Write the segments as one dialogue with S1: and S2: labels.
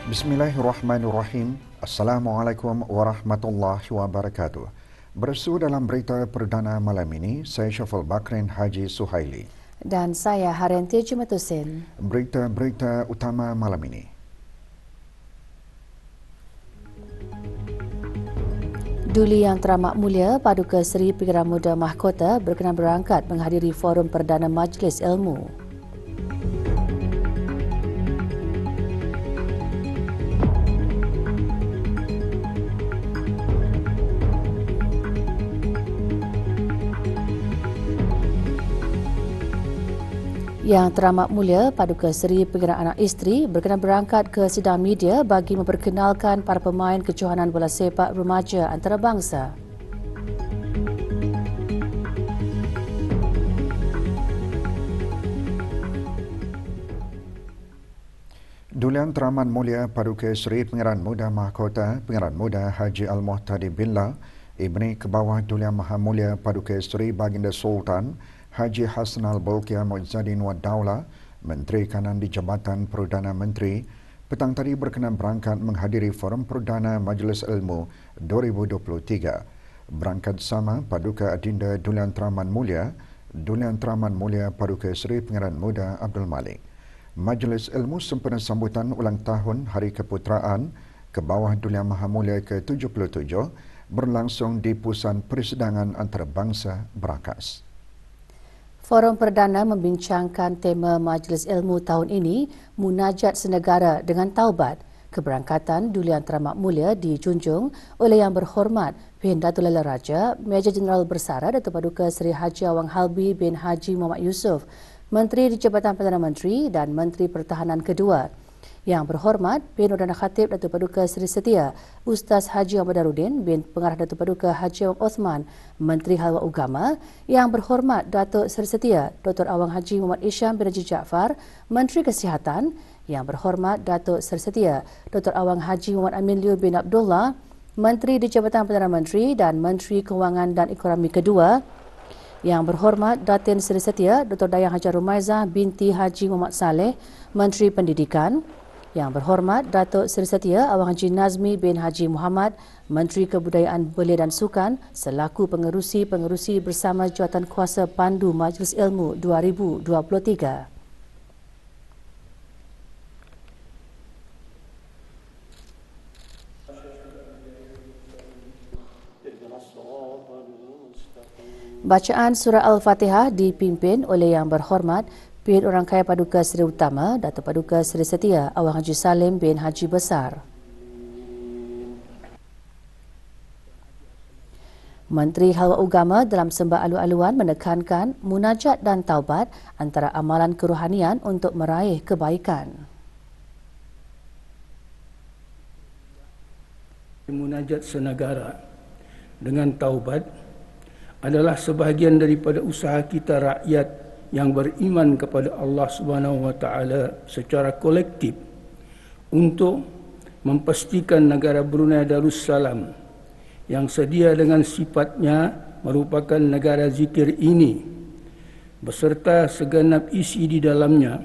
S1: Bismillahirrahmanirrahim. Assalamualaikum warahmatullahi wabarakatuh. Bersu dalam berita perdana malam ini, saya Syaful Bakrin Haji Suhaili.
S2: Dan saya Haryanti Jumatusin.
S1: Berita-berita utama malam ini.
S2: Duli Yang Teramat Mulia Paduka Seri Pengarah Muda Mahkota berkenan berangkat menghadiri forum perdana Majlis Ilmu. Yang Teramat Mulia Paduka Seri Pengarah Anak Isteri berkenan berangkat ke sidang media bagi memperkenalkan para pemain kejohanan bola sepak remaja antarabangsa.
S1: Duli Yang Teramat Mulia Paduka Seri Pengarah Muda Mahkota Pengarah Muda Haji Al-Muhtadi Billah Ibni Kebawah Duli Yang Maha Mulia Paduka Seri Baginda Sultan Haji Hassan Al-Bolkiah Muizzadin Wad Daulah, Menteri Kanan di Jabatan Perdana Menteri, petang tadi berkenan berangkat menghadiri Forum Perdana Majlis Ilmu 2023. Berangkat sama Paduka Adinda Duli Yang Teramat Mulia, Duli Yang Teramat Mulia Paduka Seri Pengarah Muda Abdul Malik. Majlis Ilmu sempena sambutan ulang tahun Hari Keputeraan Kebawah Duli Yang Maha Mulia ke-77 berlangsung di Pusat Persidangan Antarabangsa Berakas.
S2: Forum Perdana membincangkan tema Majlis Ilmu tahun ini, Munajat Senegara dengan Taubat. Keberangkatan Duli Yang Teramat Mulia dijunjung oleh Yang Berhormat Bin Datuk Laila Raja, Major Jeneral Bersara Datuk Paduka Seri Haji Awang Halbi bin Haji Muhammad Yusof, Menteri di Jabatan Perdana Menteri dan Menteri Pertahanan kedua. Yang Berhormat Bin Nurdana Khatib Datuk Paduka Seri Setia, Ustaz Haji Ahmad Darudin bin Pengarah Datuk Paduka Haji Awang Osman, Menteri Halwa Ugama, Yang Berhormat Datuk Seri Setia, Dr. Awang Haji Muhammad Isham bin Haji Jaafar, Menteri Kesihatan, Yang Berhormat Datuk Seri Setia, Dr. Awang Haji Muhammad Amin Liu bin Abdullah, Menteri di Jabatan Perdana Menteri dan Menteri Kewangan dan Ekonomi kedua. Yang Berhormat Datin Seri Setia, Dr. Dayang Hajar Rumaizah binti Haji Muhammad Saleh, Menteri Pendidikan. Yang Berhormat Datuk Seri Setia Awang Haji Nazmi bin Haji Muhammad, Menteri Kebudayaan Belia dan Sukan selaku pengerusi bersama Jawatan Kuasa Pandu Majlis Ilmu 2023. Bacaan Surah Al-Fatihah dipimpin oleh Yang Berhormat Bin Orang Kaya Paduka Seri Utama Datuk Paduka Seri Setia Awang Haji Salim bin Haji Besar. Menteri Halwa Ugama dalam sembah alu-aluan menekankan munajat dan taubat antara amalan kerohanian untuk meraih kebaikan.
S3: Munajat senegara dengan taubat adalah sebahagian daripada usaha kita rakyat yang beriman kepada Allah Subhanahu wa taala secara kolektif untuk memastikan negara Brunei Darussalam yang sedia dengan sifatnya merupakan negara zikir ini beserta segenap isi di dalamnya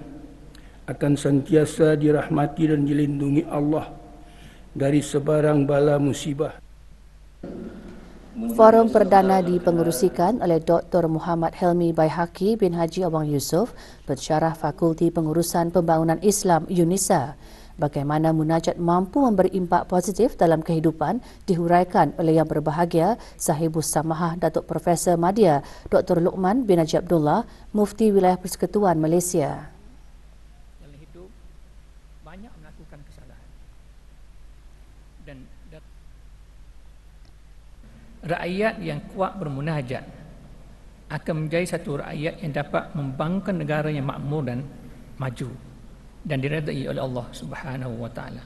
S3: akan sentiasa dirahmati dan dilindungi Allah dari sebarang bala musibah.
S2: Forum perdana dipengerusikan oleh Dr. Muhammad Helmi Baihaqi bin Haji Awang Yusof, Pensyarah Fakulti Pengurusan Pembangunan Islam UNISA. Bagaimana munajat mampu memberi impak positif dalam kehidupan dihuraikan oleh Yang Berbahagia Sahibus Samahah Datuk Profesor Madya Dr. Luqman bin Haji Abdullah, Mufti Wilayah Persekutuan Malaysia.
S4: Dalam hidup banyak melakukan kesalahan dan rakyat yang kuat bermunajat akan menjadi satu rakyat yang dapat membangunkan negara yang makmur dan maju dan diredai oleh Allah Subhanahu wa taala.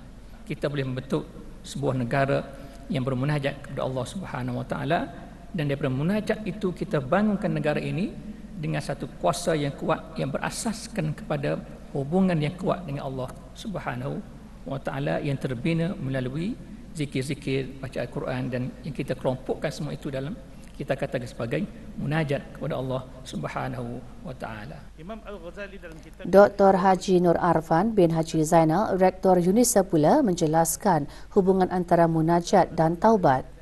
S4: Kita boleh membentuk sebuah negara yang bermunajat kepada Allah Subhanahu wa taala, dan daripada munajat itu kita bangunkan negara ini dengan satu kuasa yang kuat yang berasaskan kepada hubungan yang kuat dengan Allah Subhanahu wa taala yang terbina melalui zikir-zikir, baca Al-Quran, dan yang kita kelompokkan semua itu dalam kita katakan sebagai munajat kepada Allah Subhanahu wa taala.
S3: Imam Al-Ghazali dalam kitab
S2: Dr. Haji Nur Arfan bin Haji Zainal, Rektor UNISA pula menjelaskan hubungan antara munajat dan taubat.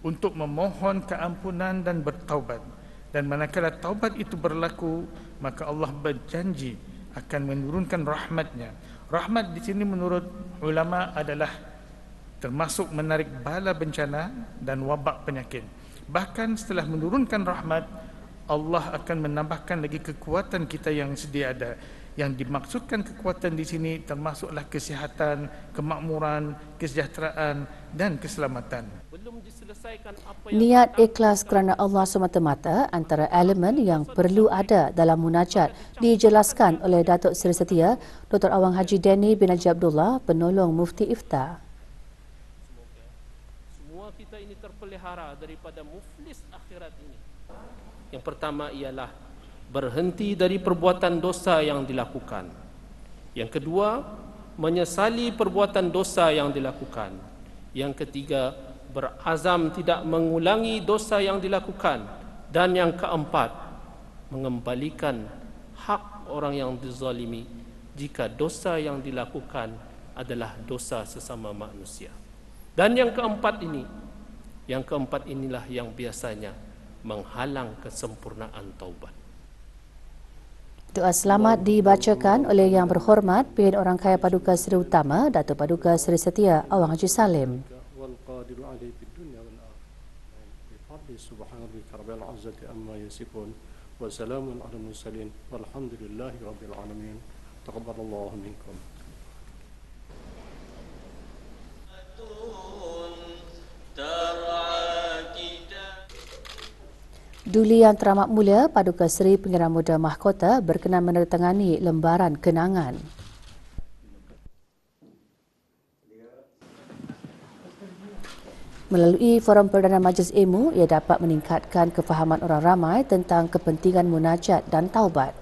S3: untuk memohon keampunan dan bertaubat. Dan manakala taubat itu berlaku, maka Allah berjanji akan menurunkan rahmatnya. Rahmat di sini menurut ulama adalah termasuk menarik bala bencana dan wabak penyakit. Bahkan setelah menurunkan rahmat, Allah akan menambahkan lagi kekuatan kita yang sedia ada. Yang dimaksudkan kekuatan di sini termasuklah kesihatan, kemakmuran, kesejahteraan dan keselamatan.
S2: Niat ikhlas kerana Allah semata-mata antara elemen yang perlu ada dalam munajat dijelaskan oleh Datuk Seri Setia Dr. Awang Haji Deni bin Haji Abdullah, penolong Mufti Ifta.
S5: Semua kita ini terpelihara daripada muflis akhirat ini. Yang pertama ialah berhenti dari perbuatan dosa yang dilakukan. Yang kedua, menyesali perbuatan dosa yang dilakukan. Yang ketiga, berazam tidak mengulangi dosa yang dilakukan. Dan yang keempat, mengembalikan hak orang yang dizalimi jika dosa yang dilakukan adalah dosa sesama manusia. Dan yang keempat inilah yang biasanya menghalang kesempurnaan taubat.
S2: Doa selamat dibacakan oleh Yang Berhormat Pimpinan Orang Kaya Paduka Seri Utama Datuk Paduka Seri Setia Awang Haji Salim. Duli Yang Teramat Mulia Paduka Seri Pengarah Muda Mahkota berkenan menandatangani lembaran kenangan. Melalui forum Perdana Majlis Ilmu, ia dapat meningkatkan kefahaman orang ramai tentang kepentingan munajat dan taubat.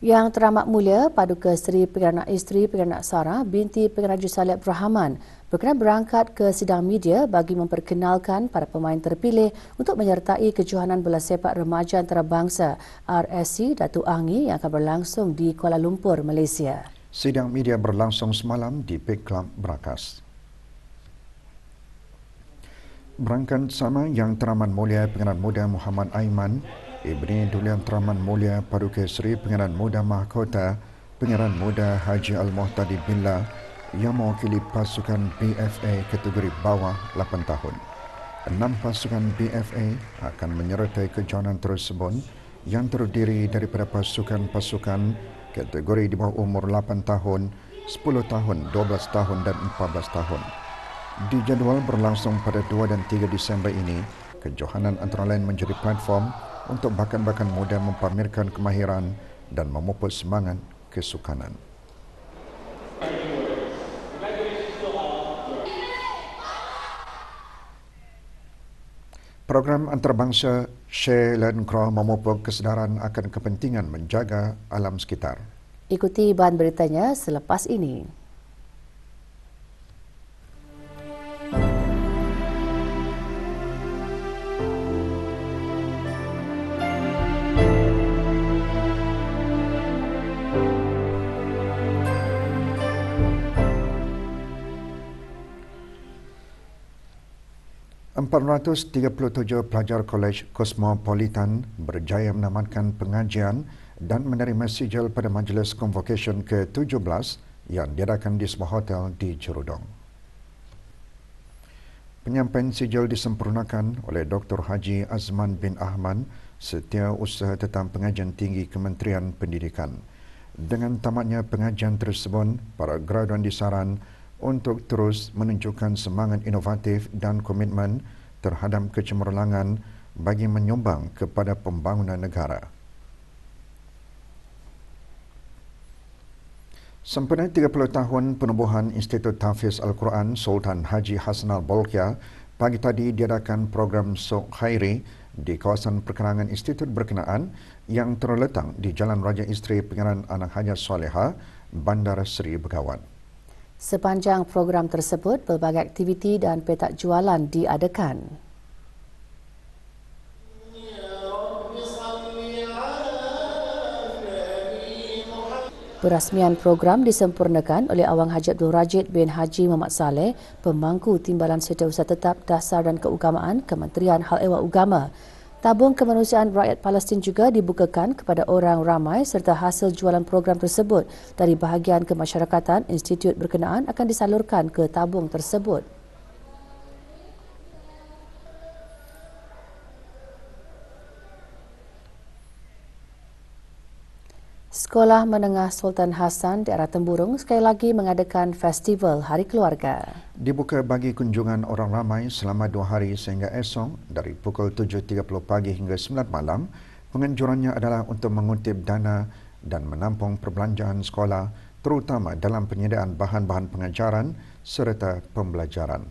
S2: Yang Teramat Mulia Paduka Seri Pengarah Isteri Pengarah Sarah binti Pengarah Haji Saleh Abdul Rahman berkenan berangkat ke sidang media bagi memperkenalkan para pemain terpilih untuk menyertai kejohanan bola sepak remaja antarabangsa RSC Datuk Angi yang akan berlangsung di Kuala Lumpur, Malaysia.
S1: Sidang media berlangsung semalam di Big Club Brakas. Berangkat sama Yang Teramat Mulia Pengarah Muda Muhammad Aiman, Ibni Duli Yang Teramat Mulia Paduka Seri Pengarah Muda Mahkota Pengarah Muda Haji Al-Muhtadi Billah yang mewakili pasukan BFA kategori bawah 8 tahun. 6 pasukan BFA akan menyertai kejohanan tersebut yang terdiri daripada pasukan-pasukan kategori di bawah umur 8 tahun, 10 tahun, 12 tahun dan 14 tahun. Dijadual berlangsung pada 2 dan 3 Disember ini, kejohanan antara lain menjadi platform untuk bakat-bakat muda mempamerkan kemahiran dan memupuk semangat kesukanan. Program antarabangsa Share Learn Grow memupuk kesedaran akan kepentingan menjaga alam sekitar.
S2: Ikuti bahan beritanya selepas ini. ...437 pelajar Kolej Cosmopolitan berjaya menamatkan pengajian dan menerima sijil pada Majlis Convocation ke-17 yang diadakan di sebuah hotel di Jerudong. Penyampaian sijil disempurnakan oleh Dr. Haji Azman bin Ahmad, Setiausaha Tetap Pengajian Tinggi Kementerian Pendidikan. Dengan tamatnya pengajian tersebut, para graduan disaran untuk terus menunjukkan semangat inovatif dan komitmen terhadap kecemerlangan bagi menyumbang kepada pembangunan negara. Sempena 30 tahun penubuhan Institut Tahfiz Al-Quran Sultan Haji Hassanal Bolkiah, pagi tadi diadakan program Sok Khairi
S1: di kawasan perkenangan institut berkenaan yang terletak di Jalan Raja Isteri Pengarán Anak Hajat Soleha, Bandar Seri Begawan.
S2: Sepanjang program tersebut, pelbagai aktiviti dan petak jualan diadakan. Perasmian program disempurnakan oleh Awang Haji Abdul Rajid bin Haji Muhammad Saleh, Pemangku Timbalan Setiausaha Tetap Dasar dan Keugamaan Kementerian Hal Ehwal Ugama. Tabung kemanusiaan rakyat Palestin juga dibukakan kepada orang ramai serta hasil jualan program tersebut dari bahagian kemasyarakatan institut berkenaan akan disalurkan ke tabung tersebut. Sekolah Menengah Sultan Hassan daerah Temburong sekali lagi mengadakan festival Hari Keluarga.
S1: Dibuka bagi kunjungan orang ramai selama 2 hari sehingga esok dari pukul 7.30 pagi hingga 9 malam. Penganjurannya adalah untuk mengutip dana dan menampung perbelanjaan sekolah terutama dalam penyediaan bahan-bahan pengajaran serta pembelajaran.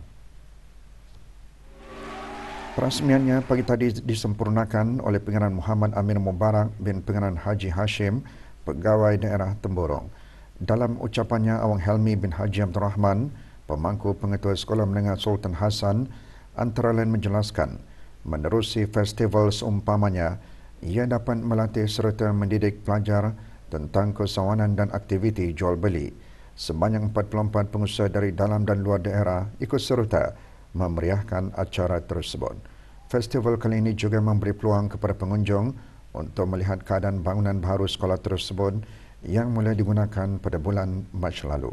S1: Perasmiannya pagi tadi disempurnakan oleh Pengeran Muhammad Amir Mubarak bin Pengeran Haji Hashim, Pegawai Daerah Temburong. Dalam ucapannya, Awang Helmi bin Haji Abdul Rahman, Pemangku Pengetua Sekolah Menengah Sultan Hassan, antara lain menjelaskan, menerusi festival seumpamanya, ia dapat melatih serta mendidik pelajar tentang kesawanan dan aktiviti jual beli. Sebanyak 44 pengusaha dari dalam dan luar daerah ikut serta memeriahkan acara tersebut. Festival kali ini juga memberi peluang kepada pengunjung untuk melihat keadaan bangunan baru sekolah tersebut yang mulai digunakan pada bulan Mac lalu.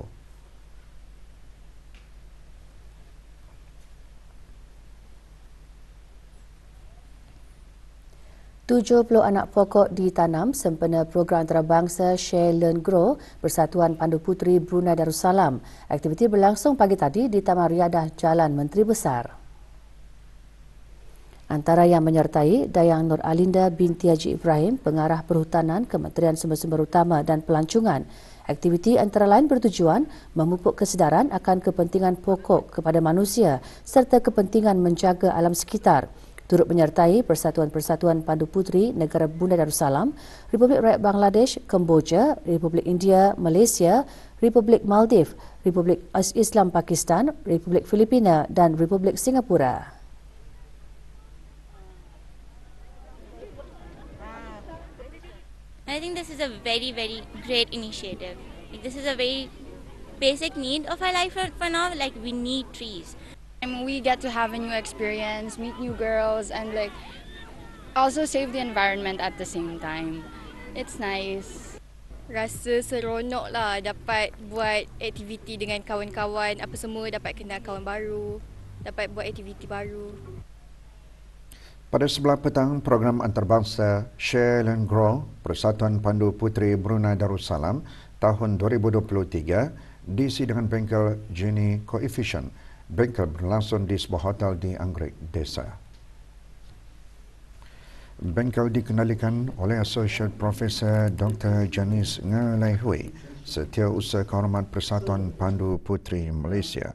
S2: $70 anak pokok ditanam sempena program antarabangsa Share Learn Grow Persatuan Pandu Puteri Brunei Darussalam. Aktiviti berlangsung pagi tadi di Taman Riadah Jalan Menteri Besar. Antara yang menyertai Dayang Nur Alinda binti Haji Ibrahim, Pengarah Perhutanan Kementerian Sumber-Sumber Utama dan Pelancongan. Aktiviti antara lain bertujuan memupuk kesedaran akan kepentingan pokok kepada manusia serta kepentingan menjaga alam sekitar. Turut menyertai Persatuan-Persatuan Pandu Puteri Negara Brunei Darussalam, Republik Rakyat Bangladesh, Kemboja, Republik India, Malaysia, Republik Maldives, Republik Islam Pakistan, Republik Filipina dan Republik Singapura.
S6: I think this is a very, very great initiative. This is a very basic need of our life for now. Like, we need trees.
S7: And we get to have a new experience, meet new girls, and also save the environment at the same time. It's nice.
S8: Rasa seronok lah dapat buat aktiviti dengan kawan-kawan, apa semua, dapat kenal kawan baru, dapat buat aktiviti baru.
S1: Pada sebelah petang, program antarabangsa Share and Grow Persatuan Pandu Puteri Brunei Darussalam tahun 2023 diisi dengan bengkel Gini Coefficient. Bengkel berlangsung di sebuah hotel di Anggrek Desa. Bengkel dikendalikan oleh Associate Profesor Dr. Janice Ngalai Hui, Setiausaha Kehormat Persatuan Pandu Puteri Malaysia.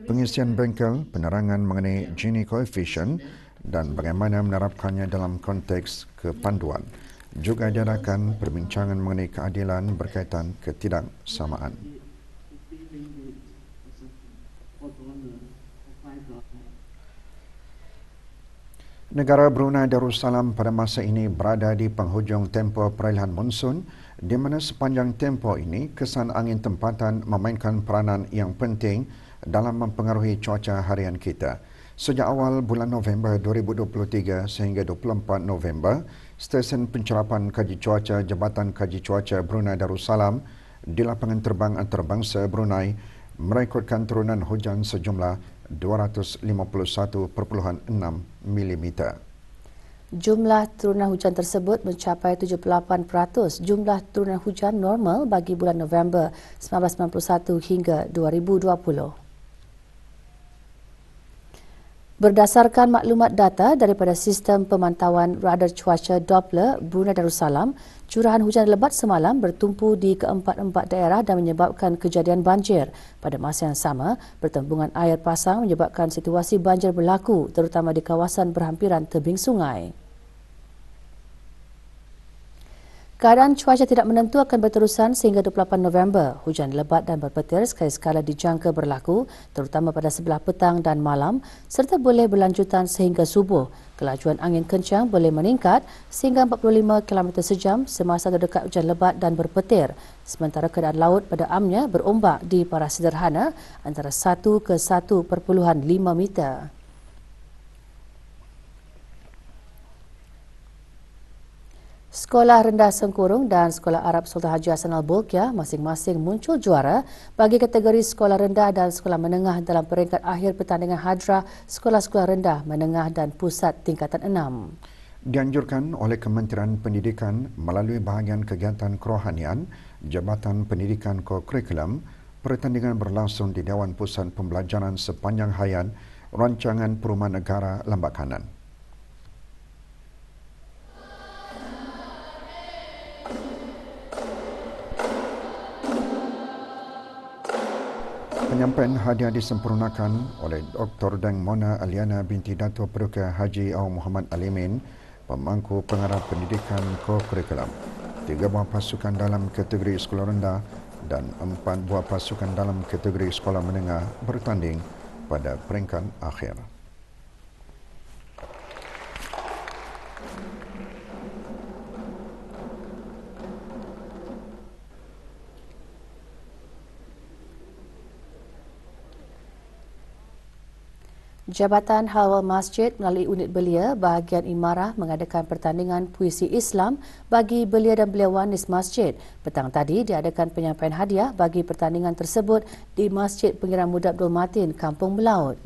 S1: Pengisian bengkel, penerangan mengenai Gini Coefficient dan bagaimana menerapkannya dalam konteks kepanduan. Juga diadakan perbincangan mengenai keadilan berkaitan ketidaksamaan. Negara Brunei Darussalam pada masa ini berada di penghujung tempoh peralihan monsun, di mana sepanjang tempoh ini kesan angin tempatan memainkan peranan yang penting dalam mempengaruhi cuaca harian kita. Sejak awal bulan November 2023 sehingga 24 November, Stesen Pencerapan Kaji Cuaca Jabatan Kaji Cuaca Brunei Darussalam di lapangan terbang antarabangsa Brunei merekodkan turunan hujan sejumlah 251.6 mm.
S2: Jumlah turunan hujan tersebut mencapai 78% jumlah turunan hujan normal bagi bulan November 1991 hingga 2020. Berdasarkan maklumat data daripada sistem pemantauan radar cuaca Doppler Brunei Darussalam, curahan hujan lebat semalam bertumpu di keempat-empat daerah dan menyebabkan kejadian banjir. Pada masa yang sama, pertembungan air pasang menyebabkan situasi banjir berlaku terutama di kawasan berhampiran tebing sungai. Keadaan cuaca tidak menentu akan berterusan sehingga 28 November. Hujan lebat dan berpetir sekali-sekala dijangka berlaku, terutama pada sebelah petang dan malam, serta boleh berlanjutan sehingga subuh. Kelajuan angin kencang boleh meningkat sehingga 45 km sejam semasa terdekat hujan lebat dan berpetir. Sementara keadaan laut pada amnya berombak di paras sederhana antara 1 ke 1.5 meter. Sekolah Rendah Sengkurung dan Sekolah Arab Sultan Haji Hassan Al-Bolkiah masing-masing muncul juara bagi kategori sekolah rendah dan sekolah menengah dalam peringkat akhir pertandingan hadrah sekolah-sekolah rendah, menengah dan pusat tingkatan 6.
S1: Dianjurkan oleh Kementerian Pendidikan melalui bahagian kegiatan kerohanian, Jabatan Pendidikan Kokurikulum, pertandingan berlangsung di Dewan Pusat Pembelajaran sepanjang hayat Rancangan Perumahan Negara Lambak Kanan. Penyampaian hadiah disempurnakan oleh Dr. Deng Mona Aliana binti Dato' Paduka Haji Aw Muhammad Alimin, pemangku pengarah pendidikan kokurikulum. 3 buah pasukan dalam kategori sekolah rendah dan 4 buah pasukan dalam kategori sekolah menengah bertanding pada peringkat akhir.
S2: Jabatan Halal Masjid melalui unit belia bahagian Imarah mengadakan pertandingan puisi Islam bagi belia dan beliawanis masjid. Petang tadi diadakan penyampaian hadiah bagi pertandingan tersebut di Masjid Pengiran Muda Abdul Matin, Kampung Melaut.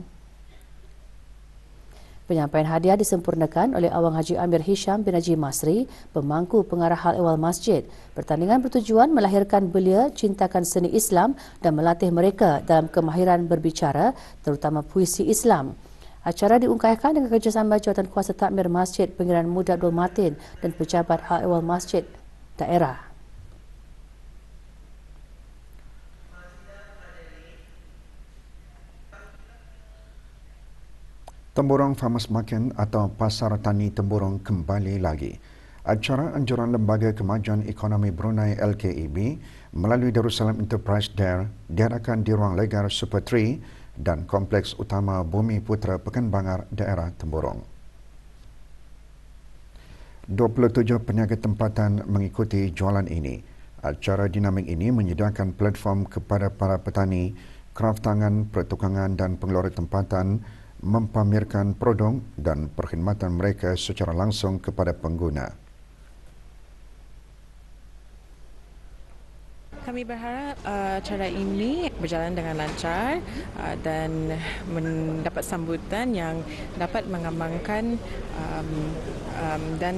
S2: Penyampaian hadiah disempurnakan oleh Awang Haji Amir Hisham bin Haji Masri, pemangku pengarah hal ehwal masjid. Pertandingan bertujuan melahirkan belia cintakan seni Islam dan melatih mereka dalam kemahiran berbicara, terutama puisi Islam. Acara diungkaikan dengan kerjasama Jawatan Kuasa Takmir Masjid Pengiran Muda Abdul Matin dan pejabat hal ehwal masjid daerah.
S1: Temburong Farmers Market atau Pasar Tani Temburong kembali lagi. Acara anjuran Lembaga Kemajuan Ekonomi Brunei LKEB melalui Darussalam Enterprise Dare diadakan di Ruang Legar Super 3 dan Kompleks Utama Bumi Putra Pekan Bangar, daerah Temburong. 27 peniaga tempatan mengikuti jualan ini. Acara dinamik ini menyediakan platform kepada para petani, kraftangan, pertukangan dan pengeluar tempatan mempamerkan produk dan perkhidmatan mereka secara langsung kepada pengguna.
S9: Kami berharap acara ini berjalan dengan lancar dan mendapat sambutan yang dapat mengembangkan dan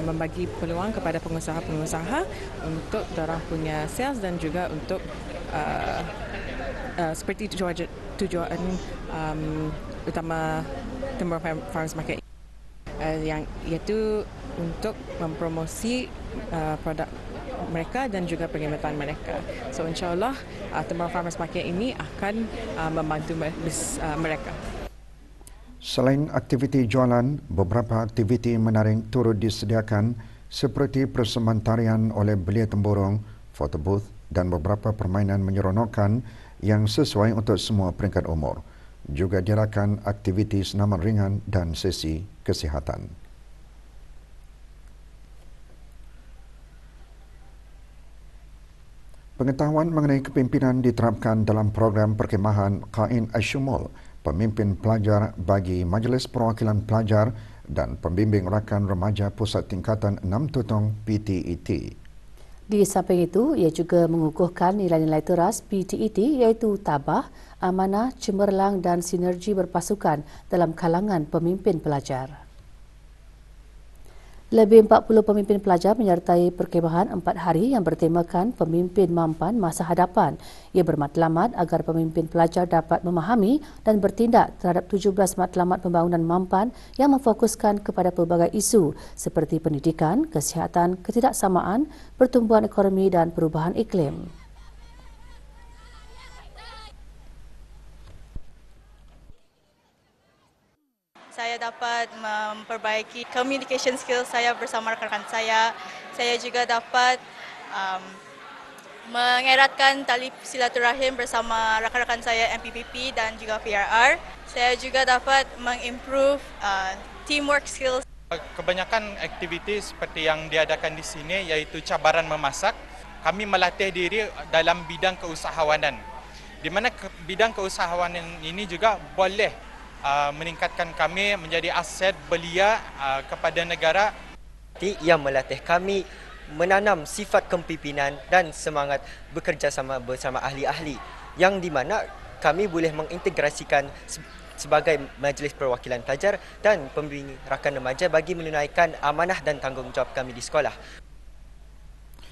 S9: membagi peluang kepada pengusaha-pengusaha untuk dorang punya sales dan juga untuk seperti tujuan utama Temburong Farmers Market yang iaitu untuk mempromosi produk mereka dan juga perkhidmatan mereka. So insyaAllah Temburong Farmers Market ini akan membantu mereka.
S1: Selain aktiviti jualan, beberapa aktiviti menarik turut disediakan seperti persembahan tarian oleh belia Temburong, foto booth dan beberapa permainan menyeronokkan yang sesuai untuk semua peringkat umur. Juga diadakan aktiviti senaman ringan dan sesi kesihatan. Pengetahuan mengenai kepimpinan diterapkan dalam program perkhemahan Qain Asyumul, pemimpin pelajar bagi Majlis Perwakilan Pelajar dan pembimbing rakan remaja pusat tingkatan 6 Tutong PTET. Di samping itu, ia juga mengukuhkan nilai-nilai teras PTET iaitu tabah, amanah, cemerlang dan sinergi berpasukan dalam kalangan pemimpin pelajar.
S2: Lebih 40 pemimpin pelajar menyertai perkemahan 4 hari yang bertemakan Pemimpin Mampan Masa Hadapan. Ia bermatlamat agar pemimpin pelajar dapat memahami dan bertindak terhadap 17 matlamat pembangunan mampan yang memfokuskan kepada pelbagai isu seperti pendidikan, kesihatan, ketidaksamaan, pertumbuhan ekonomi dan perubahan iklim.
S10: Saya dapat memperbaiki communication skills saya bersama rakan-rakan saya. Saya juga dapat mengeratkan tali silaturahim bersama rakan-rakan saya MPPP dan juga PRR. Saya juga dapat mengimprove teamwork skills.
S11: Kebanyakan aktiviti seperti yang diadakan di sini iaitu cabaran memasak. Kami melatih diri dalam bidang keusahawanan. Di mana bidang keusahawanan ini juga boleh meningkatkan kami menjadi aset belia kepada negara.
S12: Yang melatih kami menanam sifat kepimpinan dan semangat bekerjasama bersama ahli-ahli yang di mana kami boleh mengintegrasikan sebagai Majlis Perwakilan Pelajar dan pembimbing rakan remaja bagi menunaikan amanah dan tanggungjawab kami di sekolah.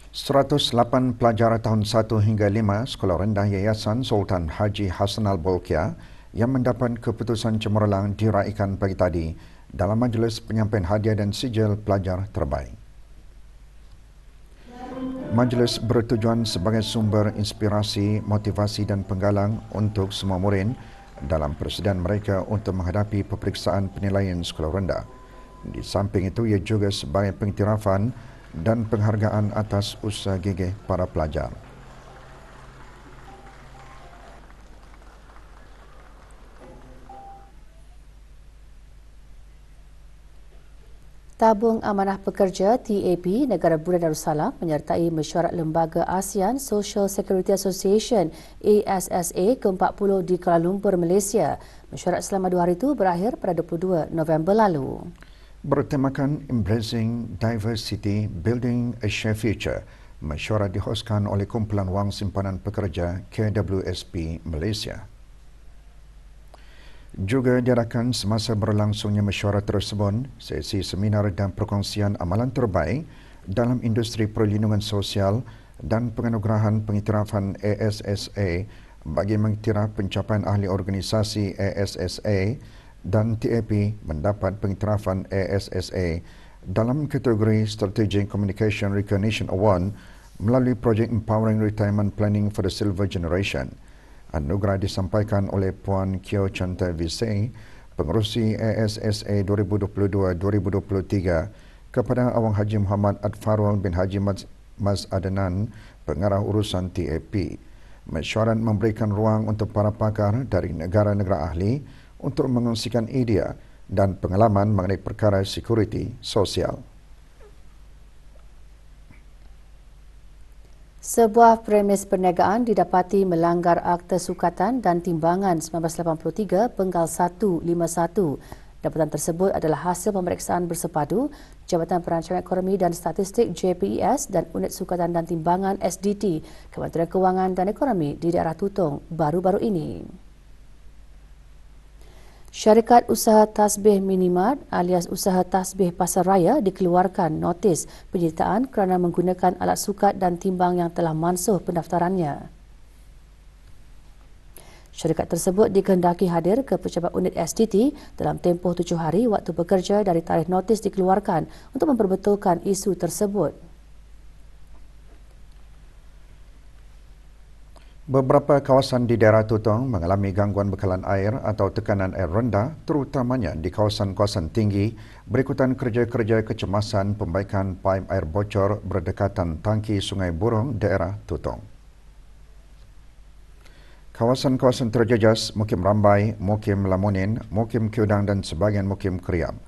S1: 108 pelajar tahun 1 hingga 5 Sekolah Rendah Yayasan Sultan Haji Hassanal Bolkiah yang mendapat keputusan cemerlang diraikan pagi tadi dalam majlis penyampaian hadiah dan sijil pelajar terbaik. Majlis bertujuan sebagai sumber inspirasi, motivasi dan penggalang untuk semua murid dalam persediaan mereka untuk menghadapi peperiksaan penilaian sekolah rendah. Di samping itu, ia juga sebagai pengiktirafan dan penghargaan atas usaha gigih para pelajar.
S2: Tabung Amanah Pekerja TAP Negara Brunei Darussalam menyertai mesyuarat Lembaga ASEAN Social Security Association ASSA ke-40 di Kuala Lumpur, Malaysia. Mesyuarat selama 2 hari itu berakhir pada 22 November lalu.
S1: Bertemakan Embracing Diversity, Building a Shared Future, mesyuarat dihoskan oleh Kumpulan Wang Simpanan Pekerja KWSP Malaysia. Juga diadakan semasa berlangsungnya mesyuarat tersebut, sesi seminar dan perkongsian amalan terbaik dalam industri perlindungan sosial dan penganugerahan pengiktirafan ASSA bagi mengiktiraf pencapaian ahli organisasi ASSA dan TAP mendapat pengiktirafan ASSA dalam kategori Strategic Communication Recognition Award melalui projek Empowering Retirement Planning for the Silver Generation. Anugerah disampaikan oleh Puan Kyo Chantal Visay, pengerusi ASSA 2022-2023 kepada Awang Haji Muhammad Adfarul bin Haji Mas Adnan, pengarah urusan TAP. Mesyuarat memberikan ruang untuk para pakar dari negara-negara ahli untuk mengongsikan idea dan pengalaman mengenai perkara sekuriti sosial.
S2: Sebuah premis perniagaan didapati melanggar Akta Sukatan dan Timbangan 1983 Penggal 151. Dapatan tersebut adalah hasil pemeriksaan bersepadu Jabatan Perancangan Ekonomi dan Statistik JPES dan Unit Sukatan dan Timbangan SDT Kementerian Kewangan dan Ekonomi di daerah Tutong baru-baru ini. Syarikat Usaha Tasbih Minimart alias Usaha Tasbih Pasaraya dikeluarkan notis penyertaan kerana menggunakan alat sukat dan timbang yang telah mansuh pendaftarannya. Syarikat tersebut dikehendaki hadir ke pejabat unit SDT dalam tempoh 7 hari waktu bekerja dari tarikh notis dikeluarkan untuk memperbetulkan isu tersebut.
S1: Beberapa kawasan di daerah Tutong mengalami gangguan bekalan air atau tekanan air rendah, terutamanya di kawasan-kawasan tinggi berikutan kerja-kerja kecemasan pembaikan paip air bocor berdekatan tangki Sungai Burong, daerah Tutong. Kawasan-kawasan terjejas Mukim Rambai, Mukim Lamunin, Mukim Kiudang dan sebahagian Mukim Kriam.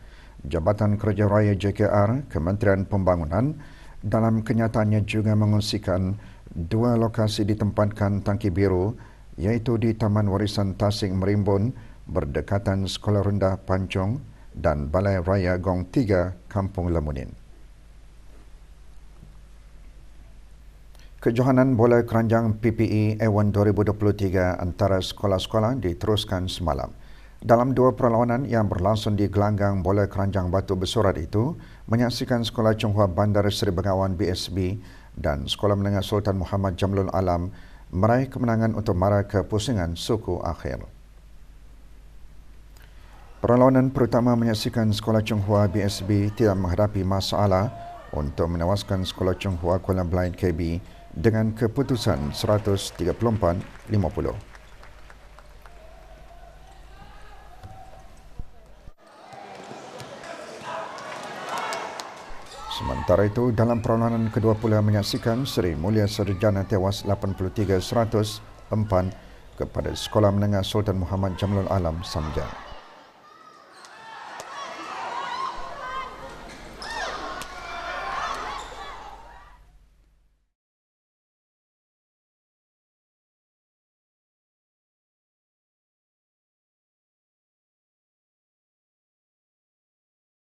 S1: Jabatan Kerja Raya JKR, Kementerian Pembangunan, dalam kenyataannya juga mengungsikan 2 lokasi ditempatkan tangki biru iaitu di Taman Warisan Tasing Merimbun berdekatan Sekolah Rendah Pancong dan Balai Raya Gong 3 Kampung Lamunin. Kejohanan bola keranjang PPE A1 2023 antara sekolah-sekolah diteruskan semalam. Dalam dua perlawanan yang berlangsung di gelanggang bola keranjang batu bersurat itu, menyaksikan Sekolah Chonghua Bandar Seri Begawan BSB dan Sekolah Menengah Sultan Muhammad Jamlul Alam meraih kemenangan untuk mara ke pusingan suku akhir. Perlawanan pertama menyaksikan Sekolah Chonghua BSB tidak menghadapi masalah untuk menewaskan Sekolah Chonghua Kuala Belait KB dengan keputusan 134-50. Sementara itu, dalam perlawanan kedua pula menyaksikan Seri Mulia Sarjana tewas 83-100 empan kepada Sekolah Menengah Sultan Muhammad Jamlul Alam Samjang.